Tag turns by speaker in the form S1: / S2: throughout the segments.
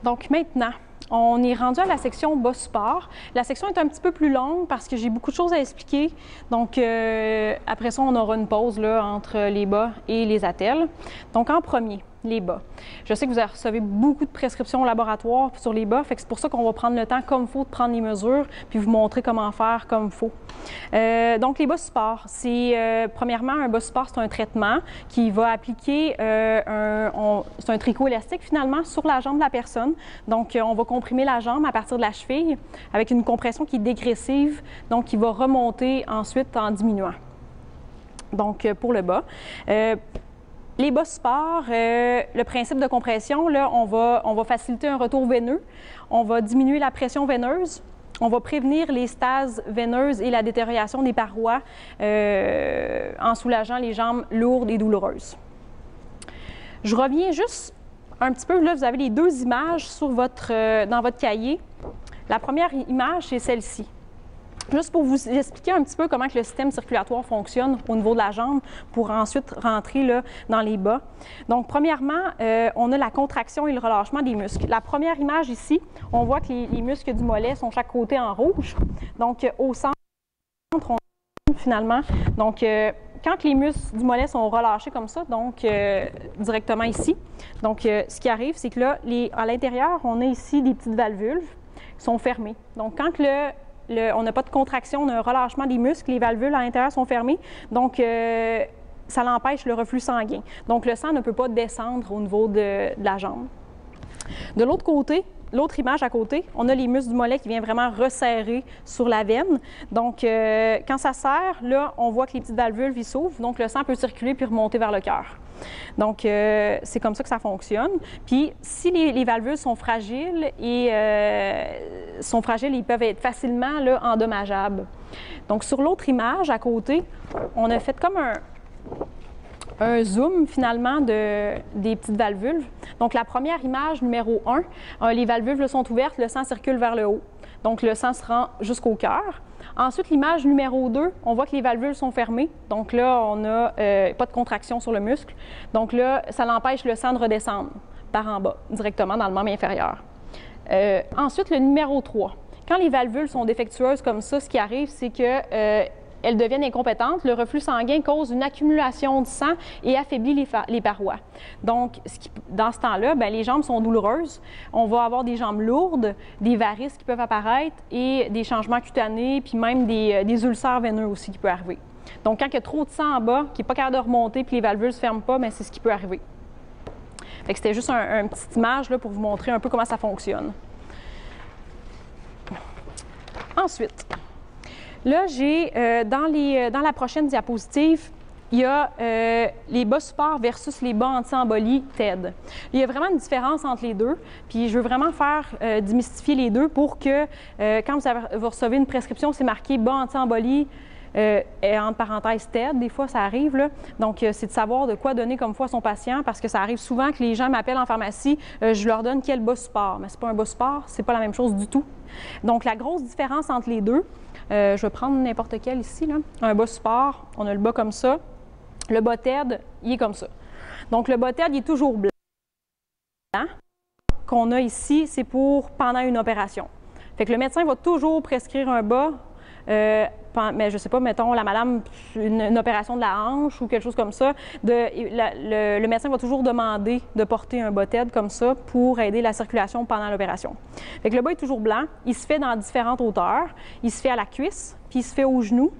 S1: Donc maintenant, on est rendu à la section bas support. La section est un petit peu plus longue parce que j'ai beaucoup de choses à expliquer. Donc après ça, on aura une pause là, entre les bas et les attelles. Donc en premier, les bas. Je sais que vous recevez beaucoup de prescriptions au laboratoire sur les bas, fait que c'est pour ça qu'on va prendre le temps comme il faut de prendre les mesures puis vous montrer comment faire comme il faut. Donc les bas support, c'est premièrement un bas support, c'est un traitement qui va appliquer c'est un tricot élastique finalement sur la jambe de la personne. Donc on va comprimer la jambe à partir de la cheville avec une compression qui est dégressive, donc qui va remonter ensuite en diminuant. Donc pour le bas. Les bas support, le principe de compression, là, on va faciliter un retour veineux, on va diminuer la pression veineuse, on va prévenir les stases veineuses et la détérioration des parois en soulageant les jambes lourdes et douloureuses. Je reviens juste un petit peu, là, vous avez les deux images sur dans votre cahier. La première image, c'est celle-ci. Juste pour vous expliquer un petit peu comment que le système circulatoire fonctionne au niveau de la jambe pour ensuite rentrer là, dans les bas. Donc, premièrement, on a la contraction et le relâchement des muscles. La première image ici, on voit que les muscles du mollet sont chaque côté en rouge. Donc, au centre, on a finalement. Donc, quand les muscles du mollet sont relâchés comme ça, donc directement ici, donc ce qui arrive, c'est que là, à l'intérieur, on a ici des petites valvules qui sont fermées. Donc, quand on n'a pas de contraction, on a un relâchement des muscles, les valvules à l'intérieur sont fermées, donc ça l'empêche le reflux sanguin. Donc le sang ne peut pas descendre au niveau de la jambe. De l'autre côté, l'autre image à côté, on a les muscles du mollet qui viennent vraiment resserrer sur la veine. Donc quand ça serre, là, on voit que les petites valvules ils s'ouvrent, donc le sang peut circuler puis remonter vers le cœur. Donc, c'est comme ça que ça fonctionne. Puis, si les valvules sont fragiles, ils peuvent être facilement là, endommageables. Donc, sur l'autre image, à côté, on a fait comme un zoom, finalement, des petites valvules. Donc, la première image, numéro 1, les valvules sont ouvertes, le sang circule vers le haut. Donc, le sang se rend jusqu'au cœur. Ensuite, l'image numéro 2, on voit que les valvules sont fermées. Donc là, on n'a pas de contraction sur le muscle. Donc là, ça l'empêche le sang de redescendre par en bas, directement dans le membre inférieur. Ensuite, le numéro 3. Quand les valvules sont défectueuses comme ça, ce qui arrive, c'est que elles deviennent incompétentes. Le reflux sanguin cause une accumulation de sang et affaiblit les parois. Donc, dans ce temps-là, bien, les jambes sont douloureuses. On va avoir des jambes lourdes, des varices qui peuvent apparaître et des changements cutanés, puis même des ulcères veineux aussi qui peuvent arriver. Donc, quand il y a trop de sang en bas, qui n'est pas capable de remonter, puis les valvules ne se ferment pas, bien, c'est ce qui peut arriver. Fait que c'était juste une petite image là, pour vous montrer un peu comment ça fonctionne. Ensuite, là, j'ai dans la prochaine diapositive, il y a les bas support versus les bas anti-embolie TED. Il y a vraiment une différence entre les deux, puis je veux vraiment faire démystifier les deux pour que quand vous recevez une prescription, c'est marqué bas anti-embolie et entre parenthèses TED, des fois ça arrive, là. Donc c'est de savoir de quoi donner comme fois à son patient parce que ça arrive souvent que les gens m'appellent en pharmacie, je leur donne quel bas support, mais c'est pas un bas support, c'est pas la même chose du tout. Donc la grosse différence entre les deux, je vais prendre n'importe quel ici, là. Un bas support, on a le bas comme ça. Le bas TED, il est comme ça. Donc, le bas TED, il est toujours blanc. Qu'on a ici, c'est pour pendant une opération. Fait que le médecin va toujours prescrire un bas, mais je ne sais pas, mettons, la madame, une opération de la hanche ou quelque chose comme ça, le médecin va toujours demander de porter un bas TED comme ça pour aider la circulation pendant l'opération. Fait que le bas est toujours blanc, il se fait dans différentes hauteurs, il se fait à la cuisse, puis il se fait au genou.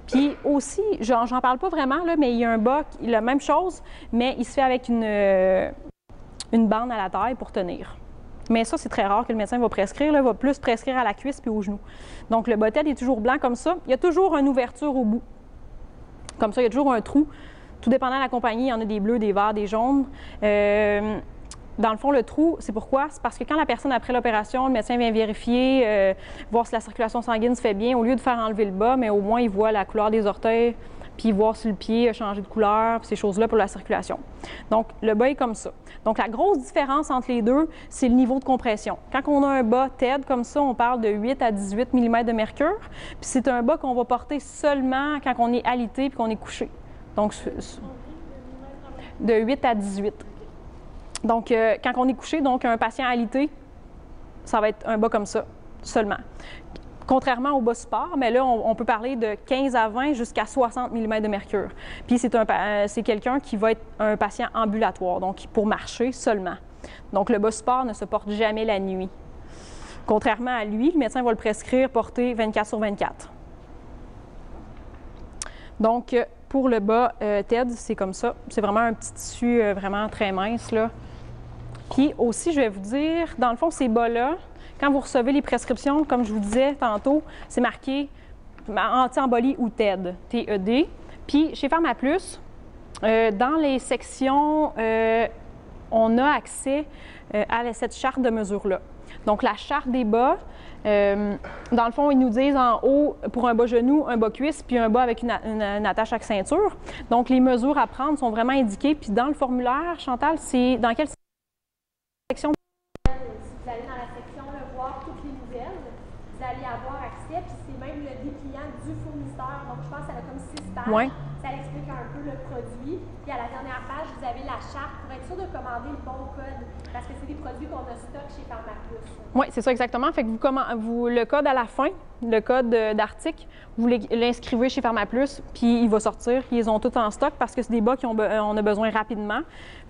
S1: Puis aussi, j'en parle pas vraiment, là, mais il y a un bas, la même chose, mais il se fait avec une bande à la taille pour tenir. Mais ça, c'est très rare que le médecin va prescrire, là, va plus prescrire à la cuisse puis au genou. Donc, le bas TED est toujours blanc comme ça. Il y a toujours une ouverture au bout. Comme ça, il y a toujours un trou. Tout dépendant de la compagnie, il y en a des bleus, des verts, des jaunes. Dans le fond, le trou, c'est pourquoi? C'est parce que quand la personne, après l'opération, le médecin vient vérifier, voir si la circulation sanguine se fait bien, au lieu de faire enlever le bas, mais au moins, il voit la couleur des orteils, puis voir si le pied a changé de couleur, puis ces choses-là pour la circulation. Donc, le bas est comme ça. Donc, la grosse différence entre les deux, c'est le niveau de compression. Quand on a un bas TED comme ça, on parle de 8 à 18 mm de mercure, puis c'est un bas qu'on va porter seulement quand on est alité puis qu'on est couché. Donc, de 8 à 18. Donc, quand on est couché, donc un patient alité, ça va être un bas comme ça seulement. Contrairement au bas support, mais là, on peut parler de 15 à 20 jusqu'à 60 mm de mercure. Puis c'est quelqu'un qui va être un patient ambulatoire, donc pour marcher seulement. Donc le bas support ne se porte jamais la nuit. Contrairement à lui, le médecin va le prescrire porter 24 sur 24. Donc pour le bas TED, c'est comme ça. C'est vraiment un petit tissu vraiment très mince, là. Puis aussi, je vais vous dire, dans le fond, ces bas-là, quand vous recevez les prescriptions, comme je vous disais tantôt, c'est marqué anti-embolie ou TED, T-E-D. Puis chez PharmaPlus, dans les sections, on a accès à cette charte de mesure-là. Donc la charte des bas, dans le fond, ils nous disent en haut pour un bas genou, un bas cuisse, puis un bas avec une attache à ceinture. Donc les mesures à prendre sont vraiment indiquées. Puis dans le formulaire, Chantal, c'est dans quelle section?
S2: Vous allez dans la section voir toutes les nouvelles, vous allez avoir accès, puis c'est même le dépliant du fournisseur. Donc, je pense qu'elle a comme 6 pages.
S1: Ouais.
S2: Ça explique un peu le produit. Puis à la dernière page, vous avez la charte pour être sûr de commander le bon code, parce que c'est des produits qu'on a stock chez PharmaPlus.
S1: Oui, c'est ça exactement. Fait que le code à la fin, le code d'article, vous l'inscrivez chez PharmaPlus, puis il va sortir. Ils ont tout en stock parce que c'est des bas qu'on a besoin rapidement.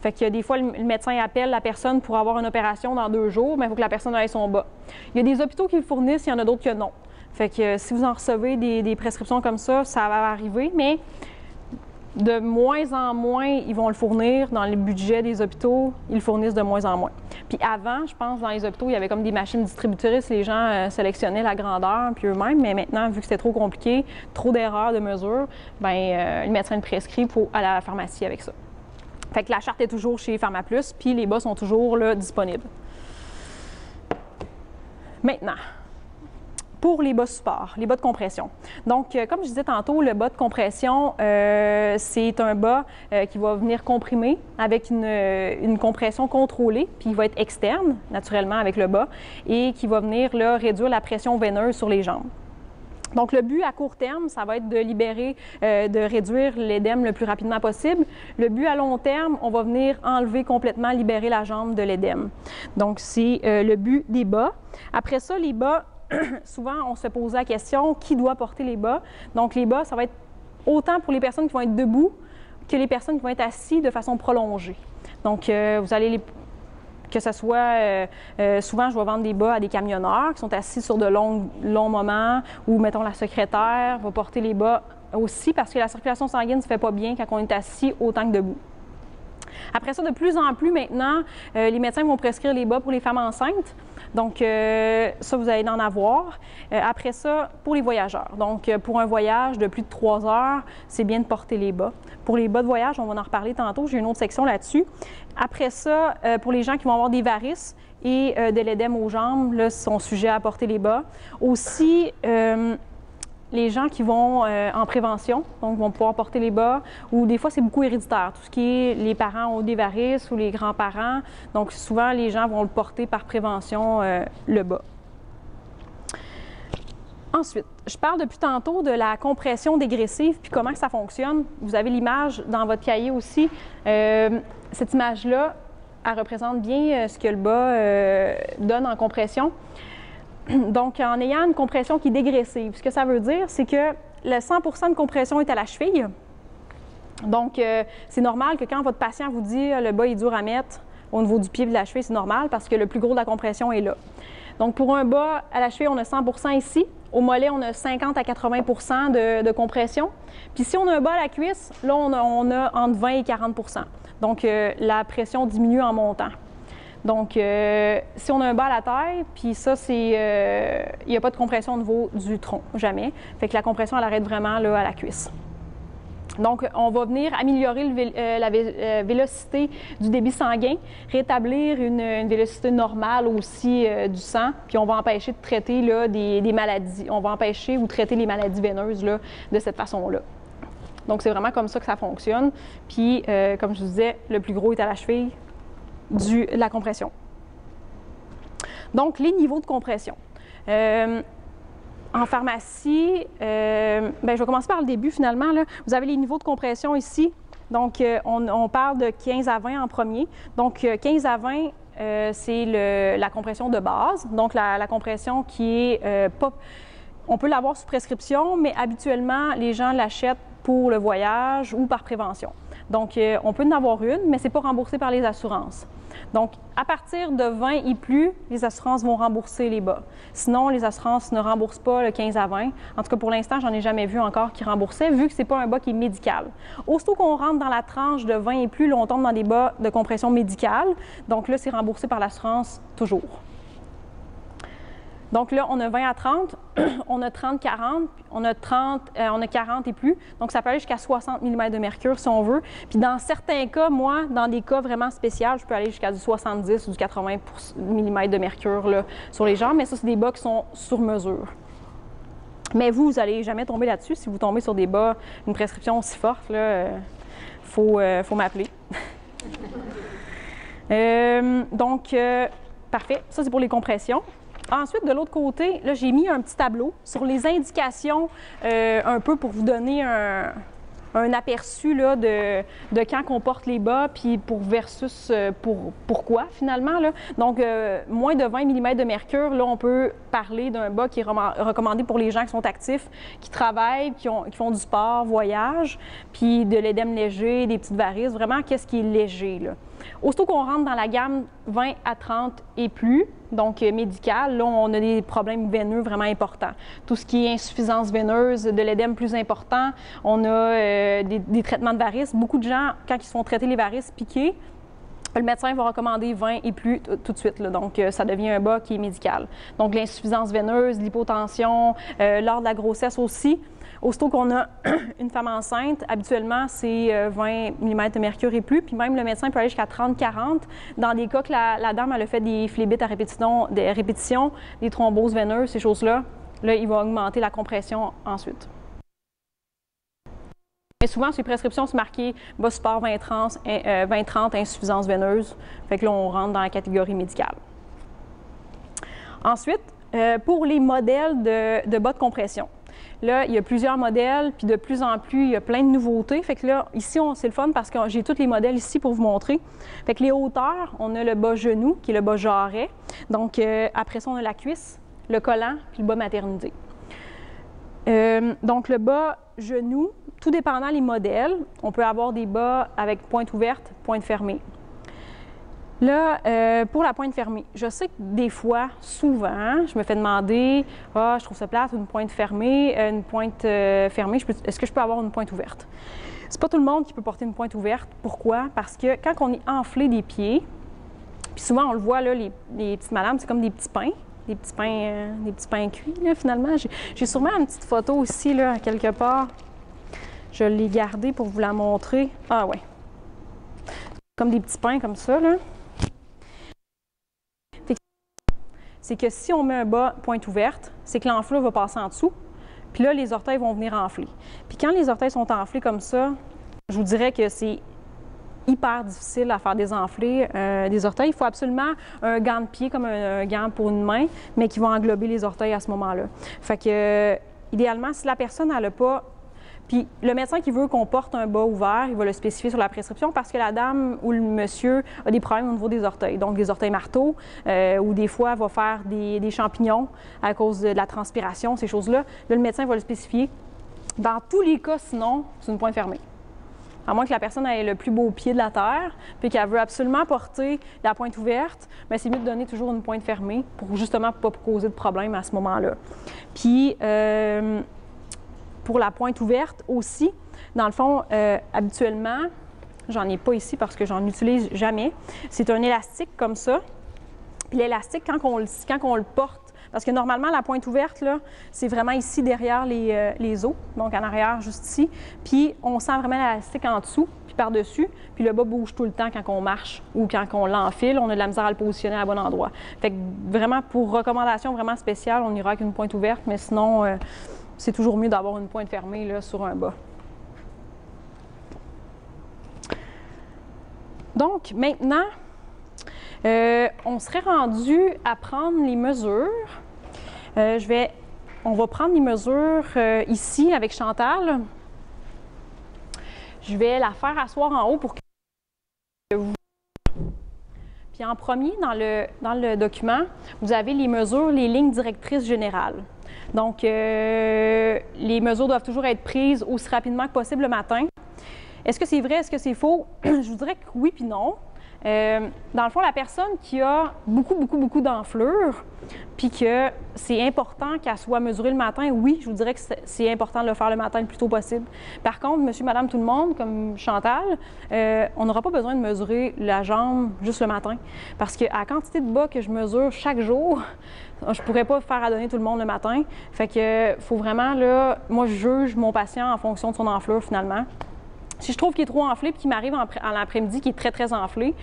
S1: Fait que des fois, le médecin appelle la personne pour avoir une opération dans 2 jours, mais il faut que la personne ait son bas. Il y a des hôpitaux qui le fournissent, il y en a d'autres que non. Fait que si vous en recevez des prescriptions comme ça va arriver, mais de moins en moins, ils vont le fournir dans les budgets des hôpitaux, ils le fournissent de moins en moins. Puis avant, je pense, dans les hôpitaux, il y avait comme des machines distributrices, les gens sélectionnaient la grandeur puis eux-mêmes, mais maintenant, vu que c'était trop compliqué, trop d'erreurs de mesure, le médecin le prescrit pour aller à la pharmacie avec ça. Fait que la charte est toujours chez PharmaPlus, puis les bas sont toujours là, disponibles. Maintenant, pour les bas support, les bas de compression. Donc, comme je disais tantôt, le bas de compression, c'est un bas qui va venir comprimer avec une compression contrôlée, puis il va être externe, naturellement, avec le bas, et qui va venir là, réduire la pression veineuse sur les jambes. Donc, le but à court terme, ça va être de libérer, de réduire l'édème le plus rapidement possible. Le but à long terme, on va venir enlever complètement, libérer la jambe de l'édème. Donc, c'est le but des bas. Après ça, les bas, souvent, on se fait poser la question, qui doit porter les bas? Donc, les bas, ça va être autant pour les personnes qui vont être debout que les personnes qui vont être assises de façon prolongée. Donc, vous allez que ce soit, souvent, je vais vendre des bas à des camionneurs qui sont assis sur de longs moments, ou, mettons, la secrétaire va porter les bas aussi parce que la circulation sanguine ne se fait pas bien quand on est assis autant que debout. Après ça, de plus en plus maintenant, les médecins vont prescrire les bas pour les femmes enceintes. Donc, ça, vous allez en avoir. Après ça, pour les voyageurs. Donc, pour un voyage de plus de 3 heures, c'est bien de porter les bas. Pour les bas de voyage, on va en reparler tantôt. J'ai une autre section là-dessus. Après ça, pour les gens qui vont avoir des varices et de l'édème aux jambes, là, sont sujets à porter les bas. Aussi, les gens qui vont en prévention, donc vont pouvoir porter les bas, ou des fois, c'est beaucoup héréditaire. Tout ce qui est les parents ont des varices ou les grands-parents. Donc, souvent, les gens vont le porter par prévention, le bas. Ensuite, je parle depuis tantôt de la compression dégressive puis comment ça fonctionne. Vous avez l'image dans votre cahier aussi. Cette image-là, elle représente bien ce que le bas donne en compression. Donc, en ayant une compression qui est dégressive, ce que ça veut dire, c'est que le 100% de compression est à la cheville. Donc, c'est normal que quand votre patient vous dit le bas est dur à mettre au niveau du pied et de la cheville, c'est normal parce que le plus gros de la compression est là. Donc, pour un bas à la cheville, on a 100% ici. Au mollet, on a 50 à 80% de compression. Puis, si on a un bas à la cuisse, là, on a entre 20 et 40%. Donc, la pression diminue en montant. Donc, si on a un bas à la taille, puis ça, c'est... il n'y a pas de compression au niveau du tronc, jamais. Fait que la compression, elle arrête vraiment là, à la cuisse. Donc, on va venir améliorer la vélocité du débit sanguin, rétablir une vélocité normale aussi du sang, puis on va empêcher de traiter là, des maladies. On va empêcher ou traiter les maladies veineuses là, de cette façon-là. Donc, c'est vraiment comme ça que ça fonctionne. Puis, comme je vous disais, le plus gros est à la cheville de la compression. Donc, les niveaux de compression. En pharmacie, je vais commencer par le début finalement. Là. Vous avez les niveaux de compression ici. Donc, on parle de 15 à 20 en premier. Donc, 15 à 20, c'est la compression de base, donc la compression qui est pas... On peut l'avoir sous prescription, mais habituellement, les gens l'achètent pour le voyage ou par prévention. Donc, on peut en avoir une, mais ce n'est pas remboursé par les assurances. Donc, à partir de 20 et plus, les assurances vont rembourser les bas. Sinon, les assurances ne remboursent pas le 15 à 20. En tout cas, pour l'instant, j'en ai jamais vu encore qui remboursaient, vu que ce n'est pas un bas qui est médical. Aussitôt qu'on rentre dans la tranche de 20 et plus, là, on tombe dans des bas de compression médicale. Donc là, c'est remboursé par l'assurance toujours. Donc là, on a 20 à 30, on a 30-40, on a 40 et plus. Donc, ça peut aller jusqu'à 60 mm de mercure si on veut. Puis dans certains cas, moi, dans des cas vraiment spéciaux, je peux aller jusqu'à du 70 ou du 80 mm de mercure là, sur les jambes. Mais ça, c'est des bas qui sont sur mesure. Mais vous n'allez jamais tomber là-dessus. Si vous tombez sur des bas, une prescription aussi forte, il faut m'appeler. Parfait. Ça, c'est pour les compressions. Ensuite, de l'autre côté, là, j'ai mis un petit tableau sur les indications un peu pour vous donner un aperçu là, de quand on porte les bas, puis versus pourquoi finalement. Là. Donc, moins de 20 mm de mercure, là, on peut parler d'un bas qui est recommandé pour les gens qui sont actifs, qui travaillent, qui font du sport, voyagent, puis de l'édème léger, des petites varices, vraiment, qu'est-ce qui est léger, là. Aussitôt qu'on rentre dans la gamme 20 à 30 et plus, donc médicale, là, on a des problèmes veineux vraiment importants. Tout ce qui est insuffisance veineuse, de l'édème plus important, on a des traitements de varices. Beaucoup de gens, quand ils se font traiter les varices piquées, le médecin va recommander 20 et plus tout de suite. Là. Donc, ça devient un bas qui est médical. Donc, l'insuffisance veineuse, l'hypotension, lors de la grossesse aussi. Aussitôt qu'on a une femme enceinte, habituellement, c'est 20 mm de mercure et plus. Puis même le médecin peut aller jusqu'à 30-40. Dans des cas que la dame elle a fait des phlébites à répétition, des thromboses veineuses, ces choses-là, là, il va augmenter la compression ensuite. Mais souvent, sur les prescriptions, c'est marqué bas support 20-30, insuffisance veineuse. Fait que là, on rentre dans la catégorie médicale. Ensuite, pour les modèles de bas de compression. Là, il y a plusieurs modèles, puis de plus en plus, il y a plein de nouveautés. Fait que là, ici, c'est le fun parce que j'ai tous les modèles ici pour vous montrer. Fait que les hauteurs, on a le bas genou, qui est le bas jarret. Donc, après ça, on a la cuisse, le collant, puis le bas maternité. Donc, le bas genou, tout dépendant des modèles, on peut avoir des bas avec pointe ouverte, pointe fermée. Là, pour la pointe fermée, je sais que des fois, souvent, je me fais demander « Ah, je trouve ça plate, une pointe fermée, est-ce que je peux avoir une pointe ouverte? » C'est pas tout le monde qui peut porter une pointe ouverte. Pourquoi? Parce que quand on est enflé des pieds, puis souvent, on le voit, là, les petites madames, c'est comme des petits pains. Des petits pains cuits, là, finalement. J'ai sûrement une petite photo aussi, là, quelque part. Je l'ai gardée pour vous la montrer. Ah ouais. Comme des petits pains comme ça, là. C'est que si on met un bas pointe ouverte, c'est que l'enflure va passer en dessous. Puis là, les orteils vont venir enfler. Puis quand les orteils sont enflés comme ça, je vous dirais que c'est hyper difficile à faire désenfler des orteils. Il faut absolument un gant de pied, comme un gant pour une main, mais qui va englober les orteils à ce moment-là. Fait que, idéalement, si la personne n'a pas... Puis le médecin qui veut qu'on porte un bas ouvert, il va le spécifier sur la prescription parce que la dame ou le monsieur a des problèmes au niveau des orteils, donc des orteils marteaux, ou des fois va faire des champignons à cause de la transpiration, ces choses-là. Là, le médecin va le spécifier. Dans tous les cas, sinon, c'est une pointe fermée. À moins que la personne ait le plus beau pied de la terre, puis qu'elle veut absolument porter la pointe ouverte, mais c'est mieux de donner toujours une pointe fermée pour justement pas causer de problème à ce moment-là. Puis, pour la pointe ouverte aussi, dans le fond, habituellement, j'en ai pas ici parce que j'en utilise jamais, c'est un élastique comme ça. Puis l'élastique, quand on le porte, parce que normalement, la pointe ouverte, là, c'est vraiment ici derrière les os, donc en arrière, juste ici. Puis on sent vraiment l'élastique en dessous, puis par-dessus, puis le bas bouge tout le temps quand on marche ou quand on l'enfile, on a de la misère à le positionner à bon endroit. Fait que vraiment, pour recommandation vraiment spéciale, on ira avec une pointe ouverte, mais sinon, c'est toujours mieux d'avoir une pointe fermée là, sur un bas. Donc, maintenant, on serait rendu à prendre les mesures. On va prendre les mesures ici avec Chantal. Je vais la faire asseoir en haut pour que vous... Puis Puis en premier, dans le document, vous avez les mesures, les lignes directrices générales. Donc, les mesures doivent toujours être prises aussi rapidement que possible le matin. Est-ce que c'est vrai? Est-ce que c'est faux? Je vous dirais que oui puis non. Dans le fond, la personne qui a beaucoup d'enflure, puis que c'est important qu'elle soit mesurée le matin, oui, je vous dirais que c'est important de le faire le matin le plus tôt possible. Par contre, monsieur, madame, tout le monde, comme Chantal, on n'aura pas besoin de mesurer la jambe juste le matin. Parce qu'à la quantité de bas que je mesure chaque jour, je ne pourrais pas faire à donner tout le monde le matin. Fait que faut vraiment, là, moi, je juge mon patient en fonction de son enflure, finalement. Si je trouve qu'il est trop enflé et qu'il m'arrive en l'après-midi qui est très enflé,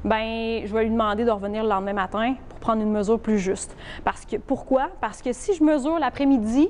S1: bien, je vais lui demander de revenir le lendemain matin pour prendre une mesure plus juste. Pourquoi? Parce que si je mesure l'après-midi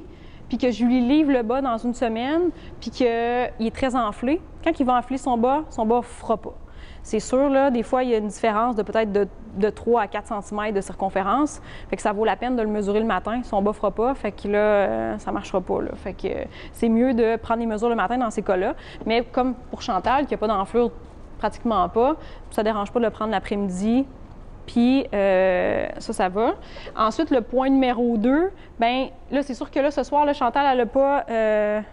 S1: puis que je lui livre le bas dans une semaine puis qu'il est très enflé, quand il va enfler son bas ne fera pas. C'est sûr, là, des fois, il y a une différence de peut-être de 3 à 4 cm de circonférence. Fait que ça vaut la peine de le mesurer le matin. Son bas ne fera pas. Fait que là, ça ne marchera pas. Là. Fait que c'est mieux de prendre les mesures le matin dans ces cas-là. Mais comme pour Chantal, qui n'a pas d'enflure pratiquement pas, ça ne dérange pas de le prendre l'après-midi. Puis ça va. Ensuite, le point numéro 2, bien, là, c'est sûr que là, ce soir, là, Chantal, elle n'a pas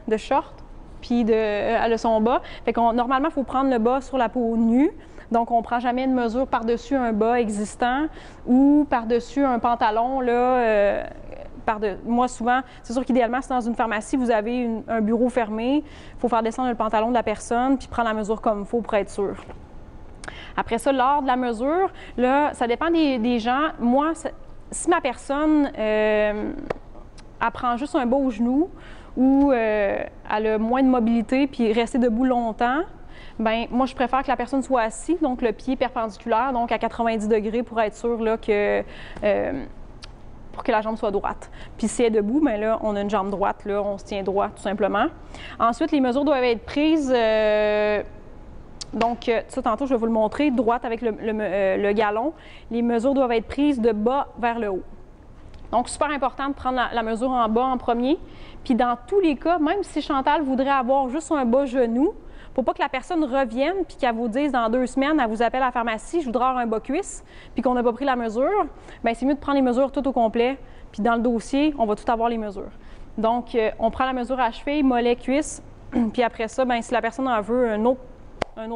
S1: de short. Puis elle a son bas. Fait qu'on, normalement, il faut prendre le bas sur la peau nue. Donc, on ne prend jamais une mesure par-dessus un bas existant ou par-dessus un pantalon. Là, moi, souvent, c'est sûr qu'idéalement, si dans une pharmacie, vous avez un bureau fermé, il faut faire descendre le pantalon de la personne puis prendre la mesure comme il faut pour être sûr. Après ça, lors de la mesure, là, ça dépend des gens. Moi, si ma personne elle prend juste un bas au genou, ou elle a moins de mobilité puis rester debout longtemps, bien, moi, je préfère que la personne soit assise, donc le pied perpendiculaire, donc à 90 degrés pour être sûr là, pour que la jambe soit droite. Puis si elle est debout, bien là, on a une jambe droite, là, on se tient droit tout simplement. Ensuite, les mesures doivent être prises, donc ça, tantôt, je vais vous le montrer, droite avec le galon. Les mesures doivent être prises de bas vers le haut. Donc, super important de prendre la mesure en bas en premier. Puis dans tous les cas, même si Chantal voudrait avoir juste un bas genou, pour pas que la personne revienne puis qu'elle vous dise dans 2 semaines, elle vous appelle à la pharmacie, je voudrais avoir un bas cuisse, puis qu'on n'a pas pris la mesure, bien c'est mieux de prendre les mesures tout au complet. Puis dans le dossier, on va tout avoir les mesures. Donc, on prend la mesure à cheville, mollet, cuisse, puis après ça, bien si la personne en veut un autre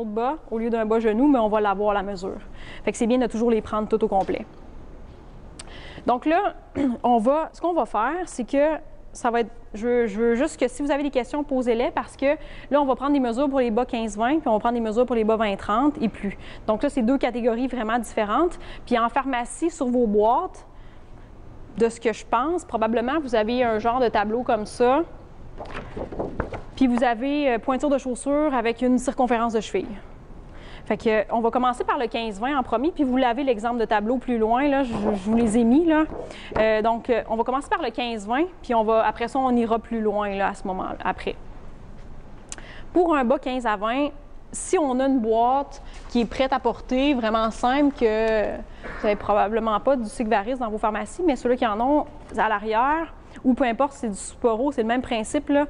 S1: bas au lieu d'un bas genou, mais on va l'avoir la mesure. Fait que c'est bien de toujours les prendre tout au complet. Donc là, ce qu'on va faire, c'est que ça va être, je veux juste que si vous avez des questions, posez-les parce que là, on va prendre des mesures pour les bas 15-20, puis on va prendre des mesures pour les bas 20-30 et plus. Donc là, c'est 2 catégories vraiment différentes. Puis en pharmacie, sur vos boîtes, de ce que je pense, probablement, vous avez un genre de tableau comme ça. Puis vous avez pointure de chaussure avec une circonférence de cheville. Fait que, on va commencer par le 15-20 en premier, puis vous l'avez l'exemple de tableau plus loin, là, je vous les ai mis, là. Donc, on va commencer par le 15-20, puis après ça, on ira plus loin, là, à ce moment-là, après. Pour un bas 15 à 20, si on a une boîte qui est prête à porter, vraiment simple, que vous n'avez probablement pas du Sigvaris dans vos pharmacies, mais ceux-là qui en ont à l'arrière, ou peu importe, c'est du Suporo, c'est le même principe, là.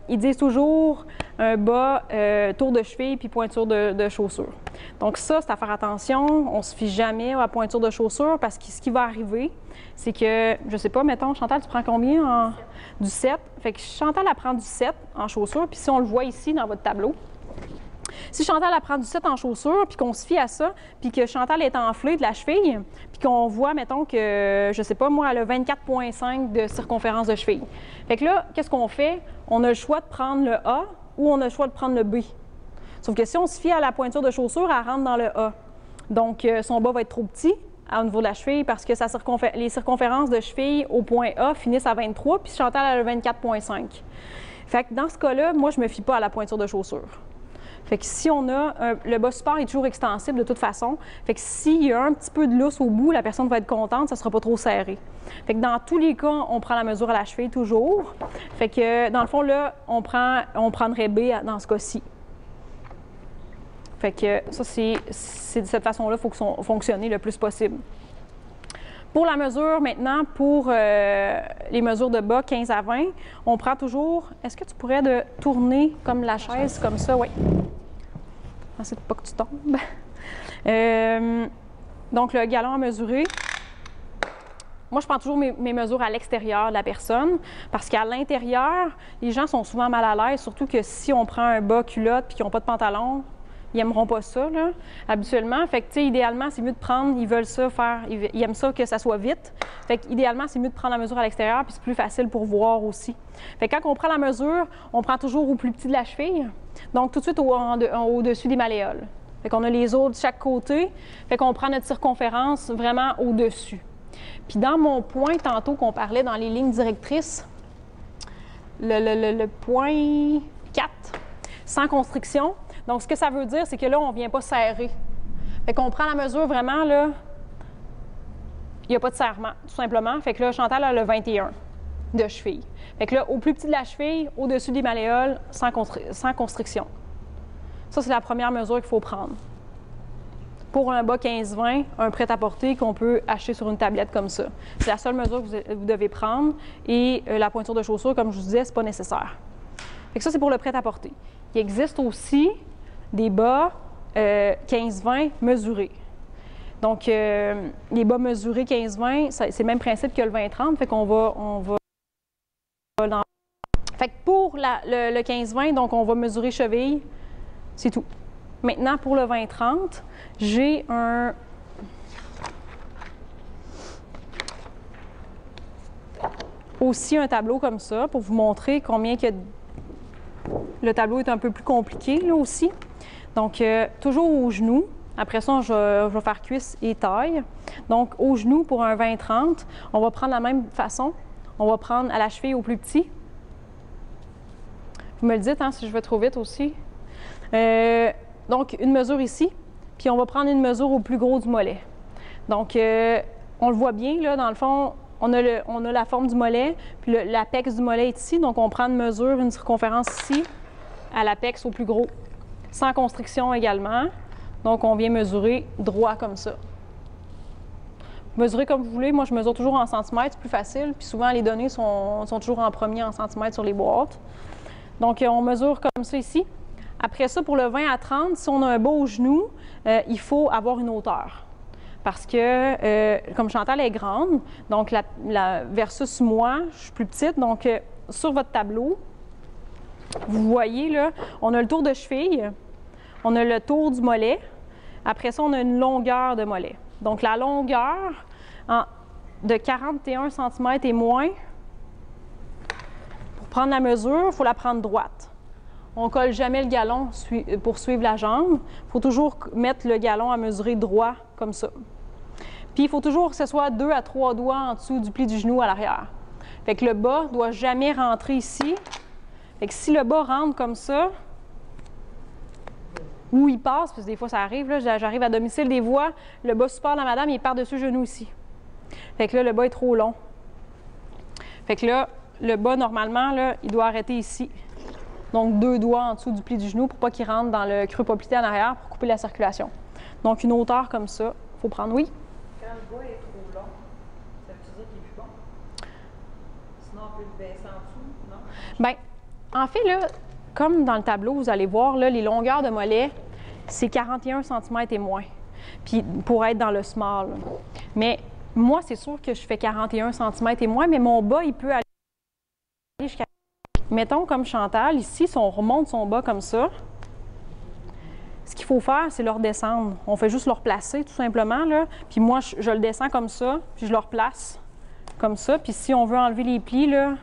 S1: Ils disent toujours un bas, tour de cheville puis pointure de chaussure. Donc ça, c'est à faire attention. On ne se fie jamais à la pointure de chaussure parce que ce qui va arriver, c'est que, je sais pas, mettons, Chantal, tu prends combien? Du 7. Fait que Chantal, elle prend du 7 en chaussure. Puis si on le voit ici dans votre tableau, si Chantal elle prend du 7 en chaussure, puis qu'on se fie à ça, puis que Chantal est enflée de la cheville, puis qu'on voit, mettons, que, je sais pas, moi, elle a 24,5 de circonférence de cheville. Fait que là, qu'est-ce qu'on fait? On a le choix de prendre le A ou on a le choix de prendre le B. Sauf que si on se fie à la pointure de chaussure, elle rentre dans le A. Donc, son bas va être trop petit au niveau de la cheville parce que les circonférences de cheville au point A finissent à 23, puis Chantal, elle a 24,5. Fait que dans ce cas-là, moi, je me fie pas à la pointure de chaussure. Fait que si on a le bas support est toujours extensible de toute façon. Fait que s'il y a un petit peu de lousse au bout, la personne va être contente, ça ne sera pas trop serré. Fait que dans tous les cas, on prend la mesure à la cheville toujours. Fait que dans le fond, là, on prendrait B dans ce cas-ci. Fait que ça, c'est de cette façon-là qu'il faut fonctionner le plus possible. Pour la mesure maintenant, pour les mesures de bas 15 à 20, on prend toujours... Est-ce que tu pourrais tourner comme la chaise, comme ça? Oui. Essaye de pas que tu tombes. Donc, le galon à mesurer. Moi, je prends toujours mes mesures à l'extérieur de la personne parce qu'à l'intérieur, les gens sont souvent mal à l'aise, surtout que si on prend un bas culotte et qu'ils n'ont pas de pantalon, ils n'aimeront pas ça, là, habituellement. Fait que, tu sais, idéalement, c'est mieux de prendre, ils veulent ça faire, ils aiment ça que ça soit vite. Fait que, idéalement, c'est mieux de prendre la mesure à l'extérieur puis c'est plus facile pour voir aussi. Fait que quand on prend la mesure, on prend toujours au plus petit de la cheville, donc tout de suite au-dessus des malléoles. Fait qu'on a les os de chaque côté, fait qu'on prend notre circonférence vraiment au-dessus. Puis dans mon point, tantôt qu'on parlait dans les lignes directrices, le point 4, sans constriction. Donc, ce que ça veut dire, c'est que là, on ne vient pas serrer. Fait qu'on prend la mesure vraiment, là, il n'y a pas de serrement, tout simplement. Fait que là, Chantal a le 21 de cheville. Fait que là, au plus petit de la cheville, au-dessus des malléoles, sans constriction. Ça, c'est la première mesure qu'il faut prendre. Pour un bas 15-20, un prêt-à-porter qu'on peut acheter sur une tablette comme ça. C'est la seule mesure que vous devez prendre. Et la pointure de chaussure, comme je vous disais, c'est pas nécessaire. Fait que ça, c'est pour le prêt-à-porter. Il existe aussi des bas 15-20 mesurés. Donc, les bas mesurés 15-20, c'est le même principe que le 20-30. Fait qu'on va dans... Fait que pour le 15-20, donc on va mesurer cheville, c'est tout. Maintenant, pour le 20-30, j'ai aussi un tableau comme ça pour vous montrer combien que le tableau est un peu plus compliqué là aussi. Donc, toujours au genou. Après ça, je vais faire cuisse et taille. Donc, au genou, pour un 20-30, on va prendre la même façon. On va prendre à la cheville au plus petit. Vous me le dites, hein, si je vais trop vite aussi. Donc, une mesure ici, puis on va prendre une mesure au plus gros du mollet. Donc, on le voit bien, là, dans le fond, on a la forme du mollet, puis l'apex du mollet est ici. Donc, on prend une mesure, une circonférence ici, à l'apex au plus gros, sans constriction également. Donc, on vient mesurer droit comme ça. Mesurez comme vous voulez. Moi, je mesure toujours en centimètres, c'est plus facile. Puis souvent, les données sont toujours en premier en centimètres sur les boîtes. Donc, on mesure comme ça ici. Après ça, pour le 20 à 30, si on a un bas au genou, il faut avoir une hauteur. Parce que, comme Chantal est grande, donc versus moi, je suis plus petite, donc sur votre tableau, vous voyez, là, on a le tour de cheville, on a le tour du mollet. Après ça, on a une longueur de mollet. Donc, la longueur de 41 cm et moins, pour prendre la mesure, il faut la prendre droite. On ne colle jamais le galon pour suivre la jambe. Il faut toujours mettre le galon à mesurer droit, comme ça. Puis, il faut toujours que ce soit 2 à 3 doigts en dessous du pli du genou à l'arrière. Fait que le bas ne doit jamais rentrer ici. Fait que si le bas rentre comme ça, où il passe, parce que des fois ça arrive, là, j'arrive à domicile des voies, le bas support de la madame, il est par-dessus le genou ici. Fait que là, le bas est trop long. Fait que là, le bas, normalement, là, il doit arrêter ici. Donc, 2 doigts en dessous du pli du genou pour pas qu'il rentre dans le creux poplité en arrière pour couper la circulation. Donc, une hauteur comme ça, il faut prendre, oui.
S3: Quand le bas est trop long, ça veut dire qu'il est plus bon? Sinon, on peut le baisser en dessous, non?
S1: Bien, en fait, là, comme dans le tableau, vous allez voir, là, les longueurs de mollet, c'est 41 cm et moins. Puis, pour être dans le small. Mais moi, c'est sûr que je fais 41 cm et moins, mais mon bas, il peut aller jusqu'à... Mettons comme Chantal, ici, si on remonte son bas comme ça, ce qu'il faut faire, c'est le redescendre. On fait juste le replacer, tout simplement, là. Puis moi, je le descends comme ça, puis je le replace comme ça. Puis si on veut enlever les plis, là,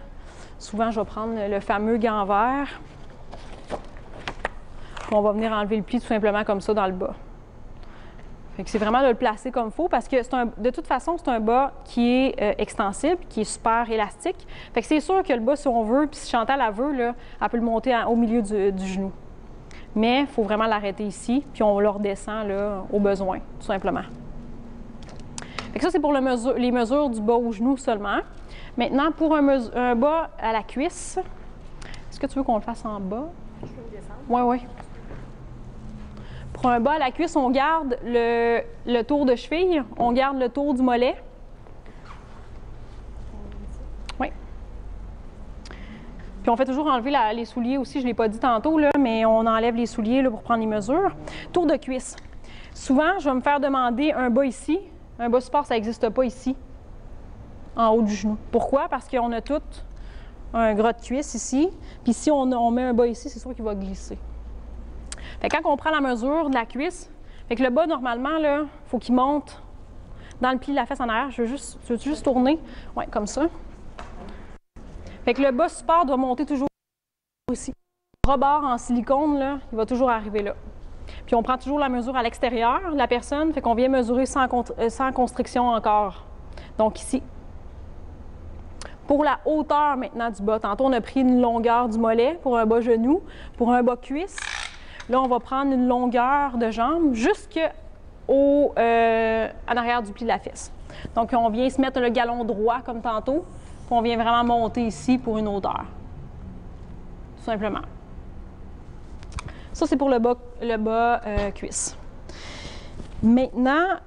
S1: souvent, je vais prendre le fameux gant vert. Puis on va venir enlever le pli tout simplement comme ça dans le bas. Fait que c'est vraiment de le placer comme il faut parce que de toute façon, c'est un bas qui est extensible, qui est super élastique. Fait que c'est sûr que le bas, si on veut, puis si Chantal la veut, là, elle peut le monter au milieu du genou. Mais il faut vraiment l'arrêter ici, puis on le redescend là, au besoin, tout simplement. Fait que ça, c'est pour les mesures du bas au genou seulement. Maintenant, pour un bas à la cuisse, est-ce que tu veux qu'on le fasse en bas?
S2: Je peux vous descendre?
S1: Oui, oui. Pour un bas à la cuisse, on garde le tour de cheville, on garde le tour du mollet. Oui. Puis on fait toujours enlever les souliers aussi, je ne l'ai pas dit tantôt, là, mais on enlève les souliers là, pour prendre les mesures. Tour de cuisse. Souvent, je vais me faire demander un bas ici. Un bas support, ça n'existe pas ici, en haut du genou. Pourquoi? Parce qu'on a tout un gras de cuisse ici. Puis si on met un bas ici, c'est sûr qu'il va glisser. Fait que quand on prend la mesure de la cuisse, fait que le bas, normalement, il faut qu'il monte dans le pli de la fesse en arrière. Je veux juste tourner? Oui, comme ça. Fait que le bas support doit monter toujours ici. Le rebord en silicone, là, il va toujours arriver là. Puis on prend toujours la mesure à l'extérieur de la personne, fait qu'on vient mesurer sans constriction encore. Donc ici. Pour la hauteur maintenant du bas, tantôt on a pris une longueur du mollet pour un bas genou, pour un bas cuisse. Là, on va prendre une longueur de jambe jusqu'en arrière du pli de la fesse. Donc on vient se mettre le galon droit comme tantôt, puis on vient vraiment monter ici pour une hauteur. Tout simplement. Ça, c'est pour le bas cuisse. Maintenant,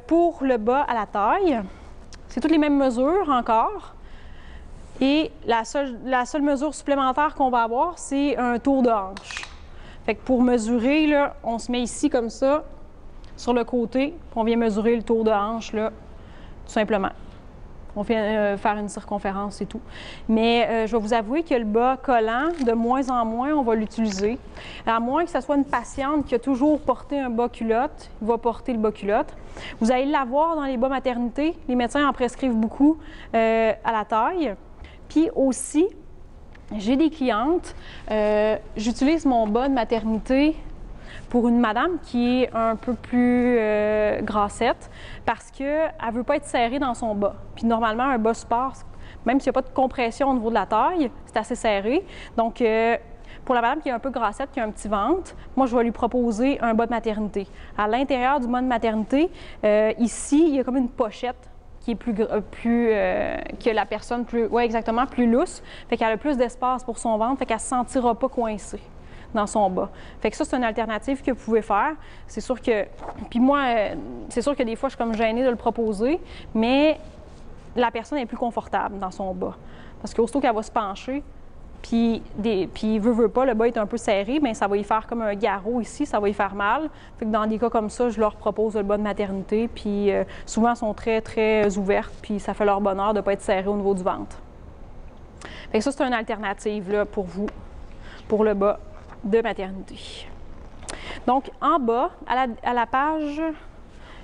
S1: pour le bas à la taille, c'est toutes les mêmes mesures encore. Et la seule mesure supplémentaire qu'on va avoir, c'est un tour de hanche. Fait que pour mesurer, là, on se met ici comme ça, sur le côté, puis on vient mesurer le tour de hanche, là, tout simplement. On vient faire une circonférence et tout. Mais je vais vous avouer que le bas collant, de moins en moins, on va l'utiliser. À moins que ce soit une patiente qui a toujours porté un bas culotte, il va porter le bas culotte. Vous allez l'avoir dans les bas maternité. Les médecins en prescrivent beaucoup à la taille. Puis aussi, j'ai des clientes, j'utilise mon bas de maternité pour une madame qui est un peu plus grassette parce qu'elle ne veut pas être serrée dans son bas. Puis normalement, un bas support, même s'il n'y a pas de compression au niveau de la taille, c'est assez serré. Donc, pour la madame qui est un peu grassette, qui a un petit ventre, moi, je vais lui proposer un bas de maternité. À l'intérieur du bas de maternité, ici, il y a comme une pochette qui est que la personne exactement, plus lousse. Fait qu'elle a plus d'espace pour son ventre, fait qu'elle ne se sentira pas coincée dans son bas. Fait que ça, c'est une alternative que vous pouvez faire. C'est sûr que... Puis moi, c'est sûr que des fois, je suis comme gênée de le proposer, mais la personne est plus confortable dans son bas. Parce qu'aussitôt qu'elle va se pencher, puis veut pas, le bas est un peu serré, mais ça va y faire comme un garrot ici, ça va y faire mal. Fait que dans des cas comme ça, je leur propose le bas de maternité, puis souvent, elles sont très, très ouvertes, puis ça fait leur bonheur de ne pas être serré au niveau du ventre. Fait que ça, c'est une alternative là, pour vous, pour le bas de maternité. Donc, en bas, à la page,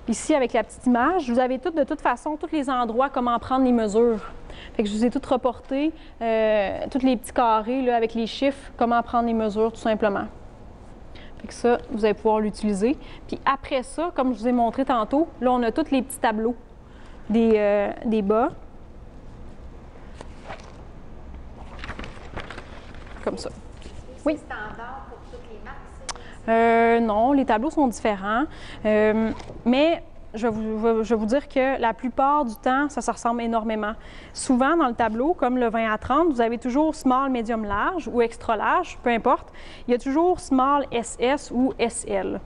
S1: ici, avec la petite image, vous avez de toute façon, tous les endroits, comment prendre les mesures. Fait que je vous ai toutes reporté, tous les petits carrés là, avec les chiffres, comment prendre les mesures, tout simplement. Fait que ça, vous allez pouvoir l'utiliser. Puis après ça, comme je vous ai montré tantôt, là, on a tous les petits tableaux des bas. Comme ça. Oui?
S2: C'est standard pour toutes les marques?
S1: Non, les tableaux sont différents. Mais je vais vous dire que la plupart du temps, ça se ressemble énormément. Souvent, dans le tableau, comme le 20 à 30, vous avez toujours small, medium, large ou extra large, peu importe. Il y a toujours small, SS ou SL.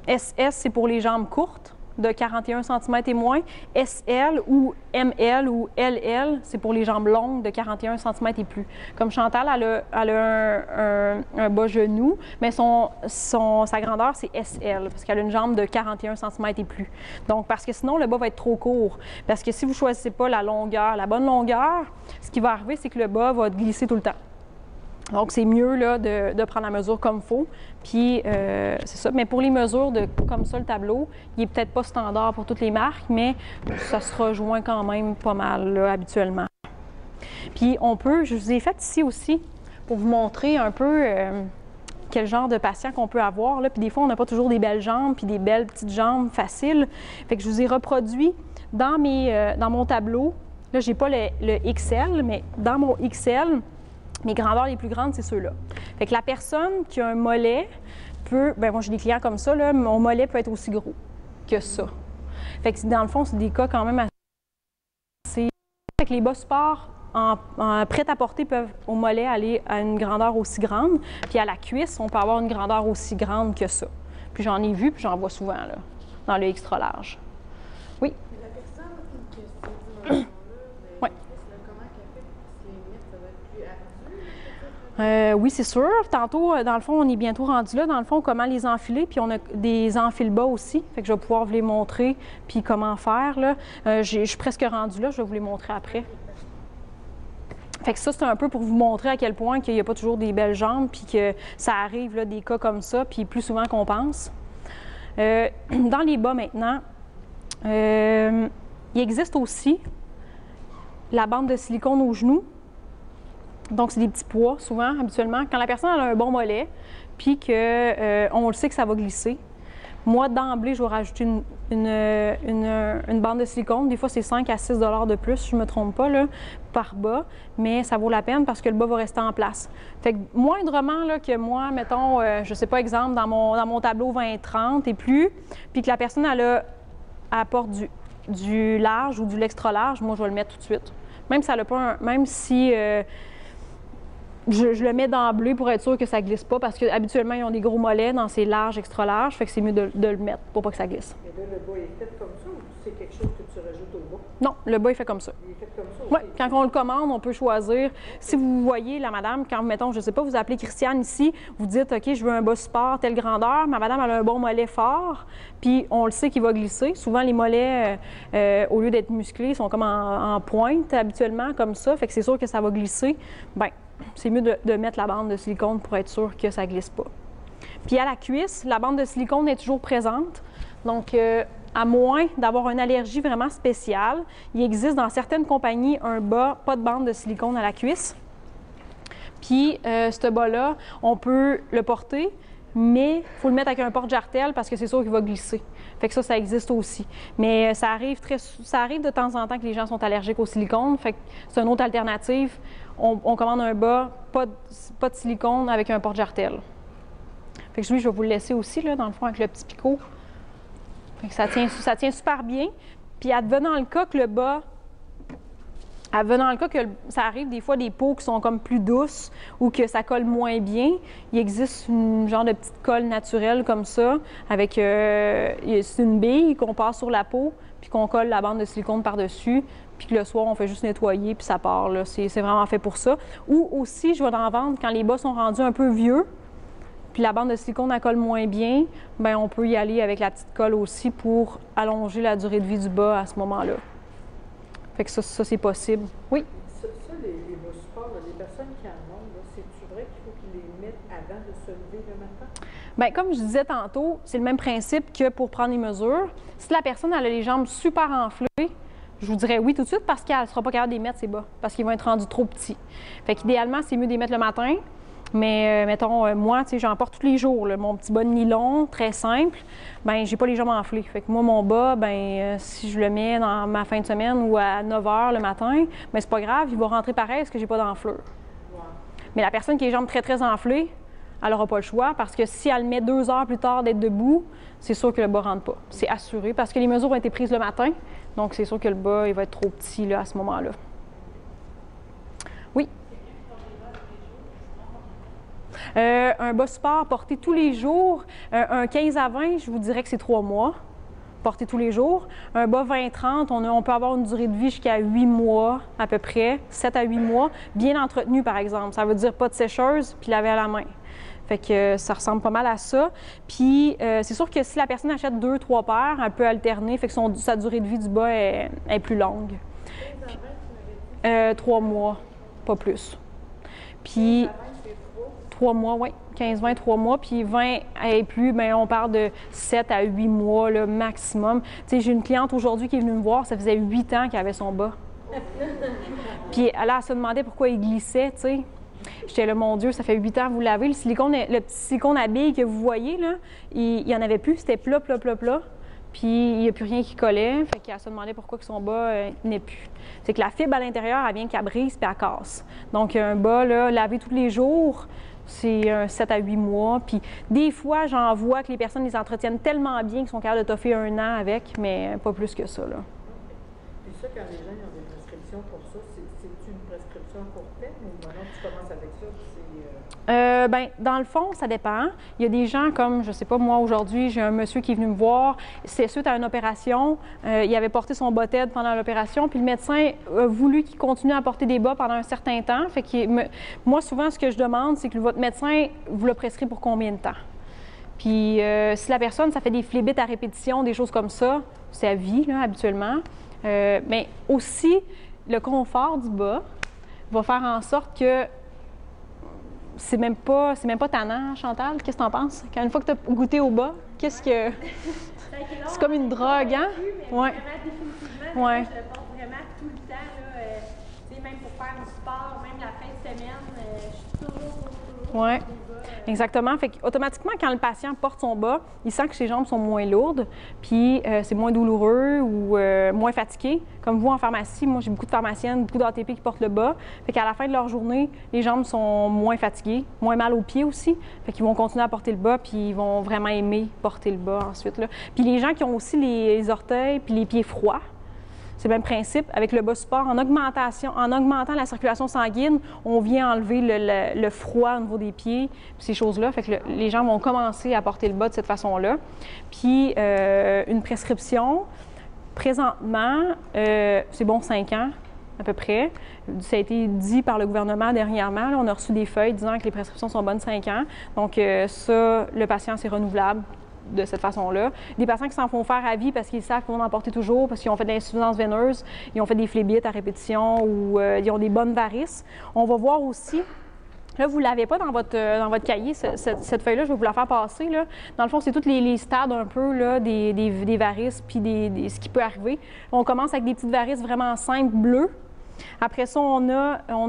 S1: SS, c'est pour les jambes courtes, de 41 cm et moins. SL ou ML ou LL, c'est pour les jambes longues de 41 cm et plus. Comme Chantal, elle a un bas genou, mais sa grandeur, c'est SL, parce qu'elle a une jambe de 41 cm et plus. Donc, parce que sinon, le bas va être trop court. Parce que si vous ne choisissez pas la bonne longueur, ce qui va arriver, c'est que le bas va glisser tout le temps. Donc, c'est mieux là, de prendre la mesure comme il faut. Puis, c'est ça. Mais pour les mesures comme ça, le tableau, il n'est peut-être pas standard pour toutes les marques, mais ça se rejoint quand même pas mal là, habituellement. Puis, je vous ai fait ici aussi pour vous montrer un peu quel genre de patient qu'on peut avoir. Là. Puis, des fois, on n'a pas toujours des belles jambes puis des belles petites jambes faciles. Fait que je vous ai reproduit dans mon tableau. Là, je n'ai pas le XL, mais dans mon XL, mes grandeurs les plus grandes, c'est ceux-là. Fait que la personne qui a un mollet moi j'ai des clients comme ça, là, mon mollet peut être aussi gros que ça. Fait que dans le fond, c'est des cas quand même assez... Fait que les bas supports en prêt-à-porter peuvent au mollet aller à une grandeur aussi grande, puis à la cuisse, on peut avoir une grandeur aussi grande que ça. Puis j'en ai vu, puis j'en vois souvent là, dans le extra large. Oui?
S4: La personne qui a cette dimension-là,
S1: oui.
S4: comment qu'elle fait pour se les mettre, ça va être plus ardu?
S1: Oui, c'est sûr. Tantôt, dans le fond, on est bientôt rendu là. Dans le fond, comment les enfiler, puis on a des enfile-bas aussi. Fait que je vais pouvoir vous les montrer, puis comment faire, là. Je suis presque rendue là, je vais vous les montrer après. Fait que ça, c'est un peu pour vous montrer à quel point qu'il n'y a pas toujours des belles jambes, puis que ça arrive, là, des cas comme ça, puis plus souvent qu'on pense. Dans les bas, maintenant, il existe aussi la bande de silicone au genou. Donc, c'est des petits poids, souvent, habituellement. Quand la personne a un bon mollet, puis qu'on le sait que ça va glisser, moi, d'emblée, je vais rajouter une bande de silicone. Des fois, c'est 5 à 6 $ de plus, si je ne me trompe pas, là, par bas. Mais ça vaut la peine parce que le bas va rester en place. Fait que moindrement là, que moi, mettons, je ne sais pas, exemple, dans mon tableau 20-30 et plus, puis que la personne, elle apporte du large ou du l'extra large, moi, je vais le mettre tout de suite. Même si elle a pas même si je le mets d'emblée pour être sûr que ça glisse pas, parce qu'habituellement, ils ont des gros mollets dans ces larges, extra larges, fait que c'est mieux de le mettre pour pas que ça glisse.
S3: Mais là, le bas est fait comme ça ou c'est quelque chose que tu rajoutes au bas?
S1: Non, le bas est fait comme ça.
S3: Il est fait comme ça?
S1: Oui, quand on le commande, on peut choisir. Si vous voyez la madame, quand, mettons, je ne sais pas, vous appelez Christiane ici, vous dites, OK, je veux un bas sport, telle grandeur, ma madame, elle a un bon mollet fort, puis on le sait qu'il va glisser. Souvent, les mollets, au lieu d'être musclés, sont comme en pointe, habituellement, comme ça, fait que c'est sûr que ça va glisser. Bien, c'est mieux de mettre la bande de silicone pour être sûr que ça ne glisse pas. Puis à la cuisse, la bande de silicone est toujours présente. Donc, à moins d'avoir une allergie vraiment spéciale, il existe dans certaines compagnies un bas, pas de bande de silicone à la cuisse. Puis, ce bas-là, on peut le porter, mais il faut le mettre avec un porte-jartelle parce que c'est sûr qu'il va glisser. Fait que ça existe aussi. Mais ça arrive de temps en temps que les gens sont allergiques au silicone. Fait que c'est une autre alternative. On commande un bas, pas de silicone avec un porte-jartelle. Fait que lui, je vais vous le laisser aussi, là, dans le fond, avec le petit picot. Fait que ça tient super bien. Puis, advenant le cas que le bas... Advenant le cas que ça arrive des fois des peaux qui sont comme plus douces ou que ça colle moins bien, il existe une genre de petite colle naturelle comme ça, avec c'est une bille qu'on passe sur la peau, puis qu'on colle la bande de silicone par-dessus, puis que le soir, on fait juste nettoyer, puis ça part. Là. C'est vraiment fait pour ça. Ou aussi, je vais en vendre quand les bas sont rendus un peu vieux, puis la bande de silicone, elle colle moins bien, bien, on peut y aller avec la petite colle aussi pour allonger la durée de vie du bas à ce moment-là. Fait que ça c'est possible. Oui?
S3: Ça les bas sport, les personnes qui en ont, c'est-tu vrai qu'il faut qu'ils les mettent avant de se lever le matin?
S1: Bien, comme je disais tantôt, c'est le même principe que pour prendre les mesures. Si la personne elle a les jambes super enflées, je vous dirais oui tout de suite parce qu'elle ne sera pas capable de les mettre, ses bas, parce qu'ils vont être rendus trop petits. Fait qu'idéalement, c'est mieux de les mettre le matin. Mais, mettons, moi, tu sais, j'en porte tous les jours, là, mon petit bas de nylon, très simple, bien, j'ai pas les jambes enflées. Fait que moi, mon bas, bien, si je le mets dans ma fin de semaine ou à 9 h le matin, bien, c'est pas grave, il va rentrer pareil parce que j'ai pas d'enflure.
S3: Wow.
S1: Mais la personne qui a les jambes très, très enflées, elle n'aura pas le choix parce que si elle met 2 heures plus tard d'être debout, c'est sûr que le bas rentre pas. C'est assuré parce que les mesures ont été prises le matin, donc c'est sûr que le bas, il va être trop petit, là, à ce moment-là. Oui? Un bas sport porté tous les jours, un 15 à 20, je vous dirais que c'est 3 mois, porté tous les jours. Un bas 20-30, on peut avoir une durée de vie jusqu'à 8 mois à peu près, 7 à 8 mois, bien entretenu par exemple. Ça veut dire pas de sécheuse, puis laver à la main. Fait que ça ressemble pas mal à ça. Puis c'est sûr que si la personne achète 2-3 paires, elle peut alterner, fait que sa durée de vie du bas est plus longue. 3 mois, pas plus. Puis 3 mois, oui. 15-20, 3 mois. Puis 20 et plus, bien, on parle de 7 à 8 mois là, maximum. Tu sais, j'ai une cliente aujourd'hui qui est venue me voir, ça faisait 8 ans qu'elle avait son bas. Puis elle se demandait pourquoi il glissait, tu sais. J'étais là, mon Dieu, ça fait 8 ans que vous l'avez. Le petit silicone à billes que vous voyez, là, il n'y en avait plus. C'était plat, plat, plat, plat. Puis il n'y a plus rien qui collait. Fait qu'elle se demandait pourquoi que son bas n'est plus. C'est que la fibre à l'intérieur, elle vient qu'elle brise puis elle casse. Donc un bas, là, lavé tous les jours, c'est un 7 à 8 mois. Puis des fois, j'en vois que les personnes les entretiennent tellement bien qu'ils sont capables de toffer 1 an avec, mais pas plus que ça, là.
S3: Puis ça, quand les gens ont des prescriptions pour ça, c'est une prescription pour peine ou maintenant tu commences avec ça?
S1: Ben, dans le fond, ça dépend. Il y a des gens comme, je sais pas, moi aujourd'hui, j'ai un monsieur qui est venu me voir, c'est suite à une opération, il avait porté son bas TED pendant l'opération, puis le médecin a voulu qu'il continue à porter des bas pendant un certain temps. Fait que moi, souvent, ce que je demande, c'est que votre médecin vous le prescrit pour combien de temps? Puis si la personne, ça fait des phlébites à répétition, des choses comme ça, c'est à vie, là, habituellement. Mais aussi, le confort du bas va faire en sorte que c'est même pas tannant, Chantal. Qu'est-ce que tu en penses? Quand une fois que tu as goûté au bas, qu'est-ce que... C'est comme une drogue, hein?
S2: Oui, mais vraiment, définitivement, moi, je le porte vraiment tout le temps. Là, même pour faire du sport, même la fin de semaine, je suis toujours
S1: ouais. Exactement. Fait qu'automatiquement, quand le patient porte son bas, il sent que ses jambes sont moins lourdes, puis c'est moins douloureux ou moins fatigué. Comme vous en pharmacie, moi j'ai beaucoup de pharmaciennes, beaucoup d'ATP qui portent le bas. Fait qu'à la fin de leur journée, les jambes sont moins fatiguées, moins mal aux pieds aussi. Fait qu'ils vont continuer à porter le bas, puis ils vont vraiment aimer porter le bas ensuite, là. Puis les gens qui ont aussi les orteils puis les pieds froids, c'est le même principe. Avec le bas support, en augmentant la circulation sanguine, on vient enlever le froid au niveau des pieds, puis ces choses-là. Fait que les gens vont commencer à porter le bas de cette façon-là. Puis une prescription, présentement, c'est bon 5 ans à peu près. Ça a été dit par le gouvernement dernièrement. Là, on a reçu des feuilles disant que les prescriptions sont bonnes 5 ans. Donc ça, le patient, c'est renouvelable de cette façon-là. Des patients qui s'en font faire à vie parce qu'ils savent qu'ils vont en porter toujours, parce qu'ils ont fait de l'insuffisance veineuse, ils ont fait des phlébites à répétition ou ils ont des bonnes varices. On va voir aussi, là, vous ne l'avez pas dans votre cahier, cette feuille-là, je vais vous la faire passer. Là. Dans le fond, c'est tous les stades un peu là, des varices puis ce qui peut arriver. On commence avec des petites varices vraiment simples, bleues. Après ça, on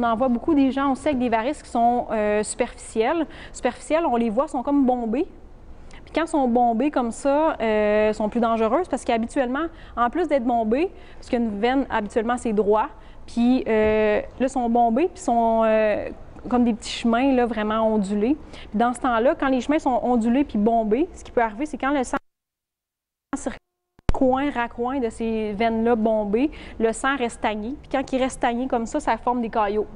S1: en voit beaucoup des gens aussi avec des varices qui sont superficielles. Superficielles, on les voit, sont comme bombées. Quand elles sont bombées comme ça, elles sont plus dangereuses parce qu'habituellement, en plus d'être bombées, parce qu'une veine, habituellement, c'est droit, puis là, elles sont bombées, puis sont comme des petits chemins là, vraiment ondulés. Puis dans ce temps-là, quand les chemins sont ondulés puis bombés, ce qui peut arriver, c'est quand le sang circule raccoin de ces veines-là bombées, le sang reste stagné. Puis quand il reste stagné comme ça forme des caillots.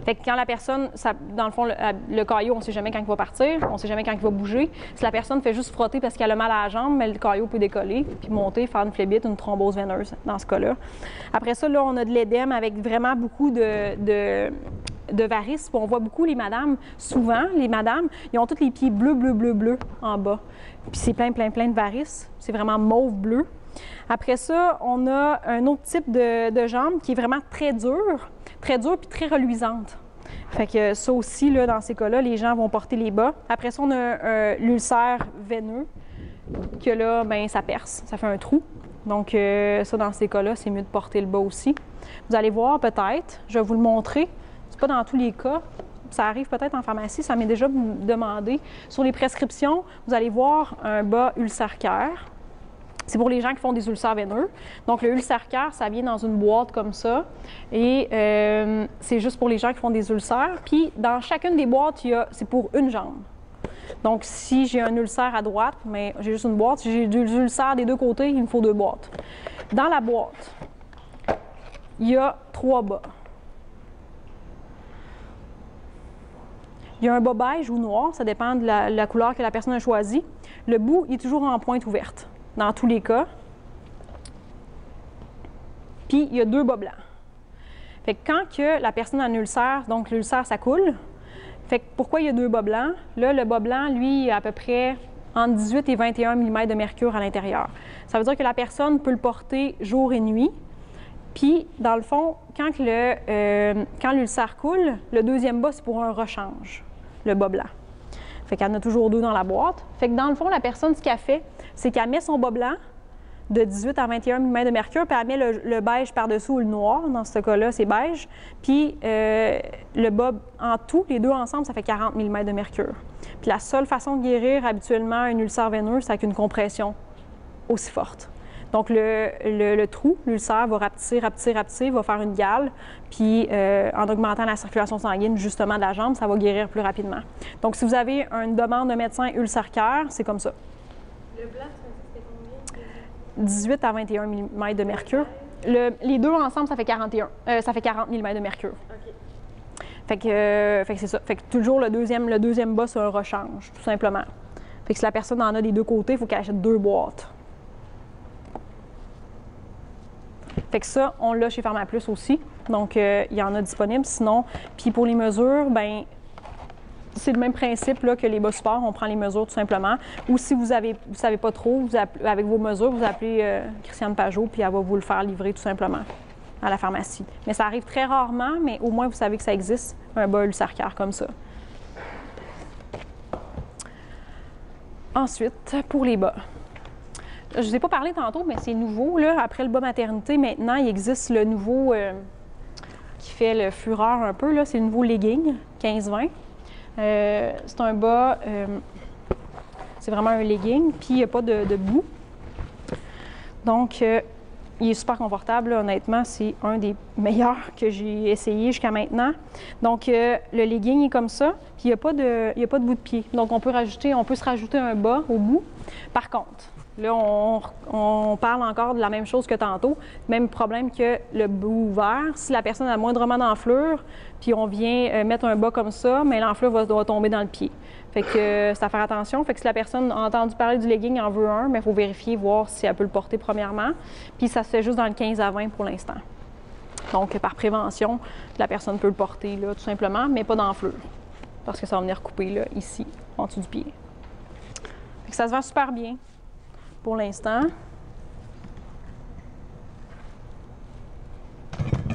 S1: Fait que quand la personne, dans le fond, le caillot, on ne sait jamais quand il va partir, on ne sait jamais quand il va bouger. Si la personne fait juste frotter parce qu'elle a mal à la jambe, mais le caillot peut décoller, puis monter, faire une phlébite, une thrombose veineuse dans ce cas-là. Après ça, là, on a de l'édème avec vraiment beaucoup de varices. On voit beaucoup les madames, souvent, les madames, ils ont tous les pieds bleus en bas. Puis c'est plein de varices. C'est vraiment mauve-bleu. Après ça, on a un autre type de jambe qui est vraiment très dure puis très reluisante. Fait que ça aussi, là, dans ces cas-là, les gens vont porter les bas. Après ça, on a l'ulcère veineux, que là, ben ça perce, ça fait un trou. Donc ça, dans ces cas-là, c'est mieux de porter le bas aussi. Vous allez voir peut-être, je vais vous le montrer. C'est pas dans tous les cas. Ça arrive peut-être en pharmacie, ça m'est déjà demandé. Sur les prescriptions, vous allez voir un bas ulcère-cœur. C'est pour les gens qui font des ulcères veineux. Donc, le ulcère-cœur, ça vient dans une boîte comme ça. Et c'est juste pour les gens qui font des ulcères. Puis, dans chacune des boîtes, c'est pour une jambe. Donc, si j'ai un ulcère à droite, mais j'ai juste une boîte. Si j'ai des ulcères des deux côtés, il me faut 2 boîtes. Dans la boîte, il y a 3 bas. Il y a un bas beige ou noir, ça dépend de la couleur que la personne a choisie. Le bout est toujours en pointe ouverte, dans tous les cas. Puis, il y a 2 bas blancs. Fait que quand que la personne a un ulcère, donc l'ulcère, ça coule. Fait que pourquoi il y a 2 bas blancs? Là, le bas blanc, lui, il a à peu près entre 18 et 21 mm de mercure à l'intérieur. Ça veut dire que la personne peut le porter jour et nuit. Puis, dans le fond, quand l'ulcère coule, le deuxième bas, c'est pour un rechange, le bas blanc. Fait qu'elle en a toujours 2 dans la boîte. Fait que dans le fond, la personne, ce qu'elle fait, c'est qu'elle met son bas blanc de 18 à 21 mm de mercure, puis elle met le beige par-dessous ou le noir. Dans ce cas-là, c'est beige. Puis le bas, en tout, les 2 ensemble, ça fait 40 mm de mercure. Puis la seule façon de guérir habituellement un ulcère veineux, c'est avec une compression aussi forte. Donc, le trou, l'ulcère, va rapetisser, va faire une gale. Puis, en augmentant la circulation sanguine, justement, de la jambe, ça va guérir plus rapidement. Donc, si vous avez une demande de médecin ulcère-cœur, c'est comme ça.
S2: Le blanc, ça me dit que c'était combien?
S1: 18 à 21 mm de mercure. Les deux ensemble, ça fait 40 mm de mercure.
S3: OK.
S1: Fait que c'est ça. Fait que toujours le deuxième bas, c'est un rechange, tout simplement. Fait que si la personne en a des deux côtés, il faut qu'elle achète 2 boîtes. Fait que ça, on l'a chez PharmaPlus aussi. Donc, il y en a disponible. Sinon, puis pour les mesures, ben c'est le même principe là, que les bas supports. On prend les mesures tout simplement. Ou si vous savez pas trop, avec vos mesures, vous appelez Christiane Pajot, puis elle va vous le faire livrer tout simplement à la pharmacie. Mais ça arrive très rarement, mais au moins vous savez que ça existe, un bas ulcère-cœur comme ça. Ensuite, pour les bas. Je ne vous ai pas parlé tantôt, mais c'est nouveau. Là, après le bas maternité, maintenant, il existe le nouveau qui fait le fureur un peu. C'est le nouveau legging 15-20. C'est un bas, c'est vraiment un legging, puis il n'y a pas de bout. Donc, il est super confortable, là, honnêtement. C'est un des meilleurs que j'ai essayé jusqu'à maintenant. Donc, le legging est comme ça, puis il n'y a pas de bout de pied. Donc, on peut se rajouter un bas au bout. Par contre, là, on parle encore de la même chose que tantôt. Même problème que le bout ouvert. Si la personne a moindrement d'enflure, puis on vient mettre un bas comme ça, mais l'enflure va tomber dans le pied. Fait que c'est à faire attention. Fait que si la personne a entendu parler du legging, en veut un, mais il faut vérifier, voir si elle peut le porter premièrement. Puis ça se fait juste dans le 15 à 20 pour l'instant. Donc, par prévention, la personne peut le porter, là, tout simplement, mais pas d'enflure. Parce que ça va venir couper, là, ici, en dessous du pied. Fait que ça se vend super bien pour l'instant.